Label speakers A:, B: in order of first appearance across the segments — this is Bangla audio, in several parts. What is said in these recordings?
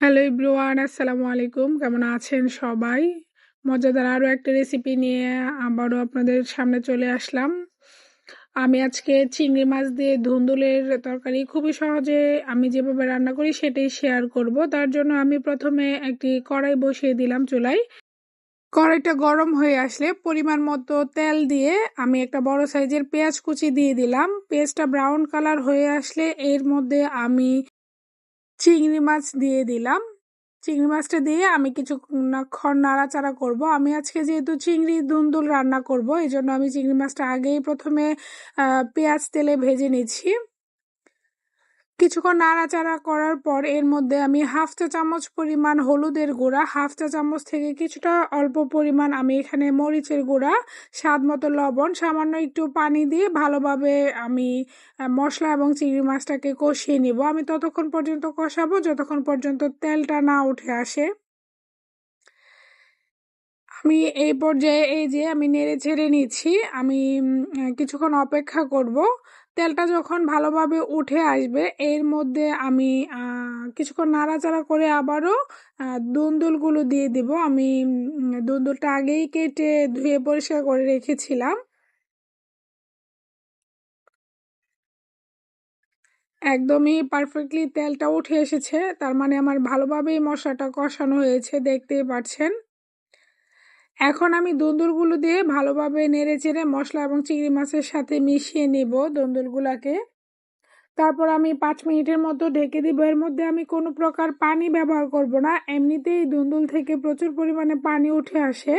A: হ্যালো এভরিওয়ান, আসসালামু আলাইকুম। কেমন আছেন সবাই? মজাদার আরও একটা রেসিপি নিয়ে আবারও আপনাদের সামনে চলে আসলাম। আমি আজকে চিংড়ি মাছ দিয়ে ধুন্দুলের তরকারি খুবই সহজে আমি যেভাবে রান্না করি সেটাই শেয়ার করব। তার জন্য আমি প্রথমে একটি কড়াই বসিয়ে দিলাম চুলায়। কড়াইটা গরম হয়ে আসলে পরিমাণ মতো তেল দিয়ে আমি একটা বড় সাইজের পেঁয়াজ কুচি দিয়ে দিলাম। পেঁয়াজটা ব্রাউন কালার হয়ে আসলে এর মধ্যে আমি চিংড়ি মাছ দিয়ে দিলাম। চিংড়ি মাছটা দিয়ে আমি কিছুক্ষণ নাড়াচাড়া করব। আমি আজকে যেহেতু চিংড়ি ধুন্দুল রান্না করব, এই জন্য আমি চিংড়ি মাছটা আগেই প্রথমে পেঁয়াজ তেলে ভেজে নিচ্ছি। কিছুক্ষণ নাড়াচাড়া করার পর এর মধ্যে আমি হাফ চা চামচ পরিমাণ হলুদের গুঁড়া, হাফ চা চামচ থেকে কিছুটা অল্প পরিমাণ আমি এখানে মরিচের গুঁড়া, স্বাদ মতো লবণ, সামান্য একটু পানি দিয়ে ভালোভাবে আমি মশলা এবং চিংড়ি মাছটাকে কষিয়ে নিব। আমি ততক্ষণ পর্যন্ত কষাবো যতক্ষণ পর্যন্ত তেলটা না উঠে আসে। আমি এই পর্যায়ে এই যে আমি নেড়ে ছেড়ে নিচ্ছি। আমি কিছুক্ষণ অপেক্ষা করব। তেলটা যখন ভালোভাবে উঠে আসবে এর মধ্যে আমি কিছুক্ষণ নাড়াচাড়া করে আবারও দুন্দুলগুলো দিয়ে দিব। আমি দুন্দুলটা আগেই কেটে ধুয়ে পরিষ্কার করে রেখেছিলাম। একদমই পারফেক্টলি তেলটা উঠে এসেছে, তার মানে আমার ভালোভাবেই মশলাটা কষানো হয়েছে, দেখতেই পাচ্ছেন। এখন আমি দুন্দুলগুলো দিয়ে ভালোভাবে নেড়েচেড়ে মশলা এবং চিংড়ি মাছের সাথে মিশিয়ে নিব দুন্দুলগুলাকে। তারপর আমি 5 মিনিটের মতো ঢেকে দিব। এর মধ্যে আমি কোনো প্রকার পানি ব্যবহার করব না, এমনিতেই দুন্দুল থেকে প্রচুর পরিমাণে পানি উঠে আসে।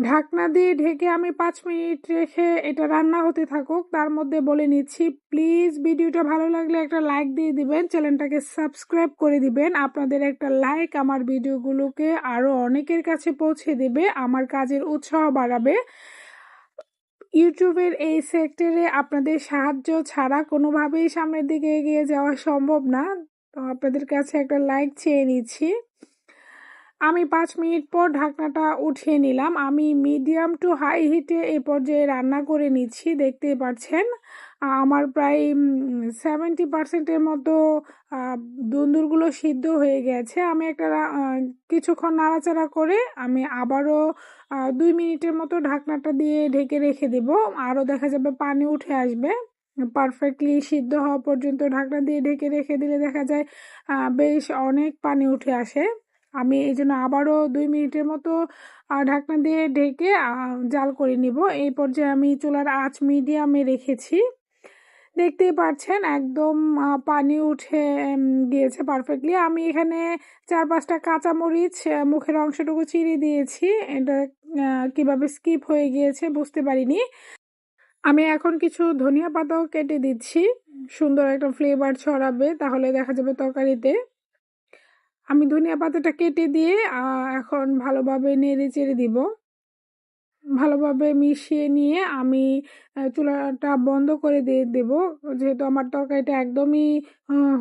A: ঢাকনা দিয়ে ঢেকে আমি 5 মিনিট রেখে এটা রান্না হতে থাকুক। তার মধ্যে বলে নিচ্ছি, প্লিজ ভিডিওটা ভালো লাগলে একটা লাইক দিয়ে দিবেন, চ্যানেলটাকে সাবস্ক্রাইব করে দিবেন। আপনাদের একটা লাইক আমার ভিডিওগুলোকে আরও অনেকের কাছে পৌঁছে দেবে, আমার কাজের উৎসাহ বাড়াবে। ইউটিউবের এই সেক্টরে আপনাদের সাহায্য ছাড়া কোনোভাবেই সামনের দিকে এগিয়ে যাওয়া সম্ভব না। তো আপনাদের কাছে একটা লাইক চেয়ে নিচ্ছি। আমি 5 মিনিট পর ঢাকনাটা উঠিয়ে নিলাম। আমি মিডিয়াম টু হাই হিটে এই পর্যায়ে রান্না করে নিচ্ছি, দেখতেই পাচ্ছেন। আমার প্রায় 70% মতো দুন্দুরগুলো সিদ্ধ হয়ে গেছে। আমি একটা কিছুক্ষণ নাড়াচাড়া করে আমি আবারও 2 মিনিটের মতো ঢাকনাটা দিয়ে ঢেকে রেখে দেব। আরও দেখা যাবে পানি উঠে আসবে। পারফেক্টলি সিদ্ধ হওয়া পর্যন্ত ঢাকনা দিয়ে ঢেকে রেখে দিলে দেখা যায় বেশ অনেক পানি উঠে আসে। আমি এই জন্য আবারও 2 মিনিটের মতো ঢাকনা দিয়ে ঢেকে জাল করে নিব। এই পর্যায়ে আমি চুলার আঁচ মিডিয়ামে রেখেছি, দেখতেই পাচ্ছেন একদম পানি উঠে গিয়েছে পারফেক্টলি। আমি এখানে 4-5টা কাঁচামরিচ মুখের অংশটুকু চিড়ে দিয়েছি। এটা কিভাবে স্কিপ হয়ে গিয়েছে বুঝতে পারিনি। আমি এখন কিছু ধনিয়া পাতাও কেটে দিচ্ছি, সুন্দর একটা ফ্লেভার ছড়াবে, তাহলে দেখা যাবে তরকারিতে। আমি ধনিয়া পাতাটা কেটে দিয়ে এখন ভালোভাবে নেড়ে চেড়ে দিব। ভালোভাবে মিশিয়ে নিয়ে আমি চুলাটা বন্ধ করে দিয়ে দেব, যেহেতু আমার তরকারিটা একদমই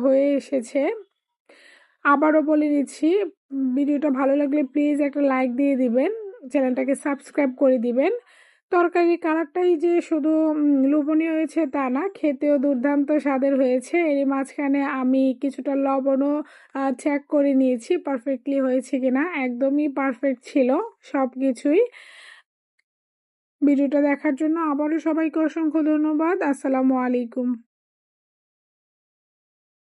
A: হয়ে এসেছে। আবারও বলে দিচ্ছি, ভিডিওটা ভালো লাগলে প্লিজ একটা লাইক দিয়ে দিবেন, চ্যানেলটাকে সাবস্ক্রাইব করে দিবেন। তরকারির কালারটাই যে শুধু লোভনীয় হয়েছে তা না, খেতেও দুর্দান্ত স্বাদের হয়েছে। এর মাঝখানে আমি কিছুটা লবণও চেক করে নিয়েছি পারফেক্টলি হয়েছে কিনা। একদমই পারফেক্ট ছিল সব কিছুই। ভিডিওটা দেখার জন্য আবারও সবাইকে অসংখ্য ধন্যবাদ। আসসালামু আলাইকুম।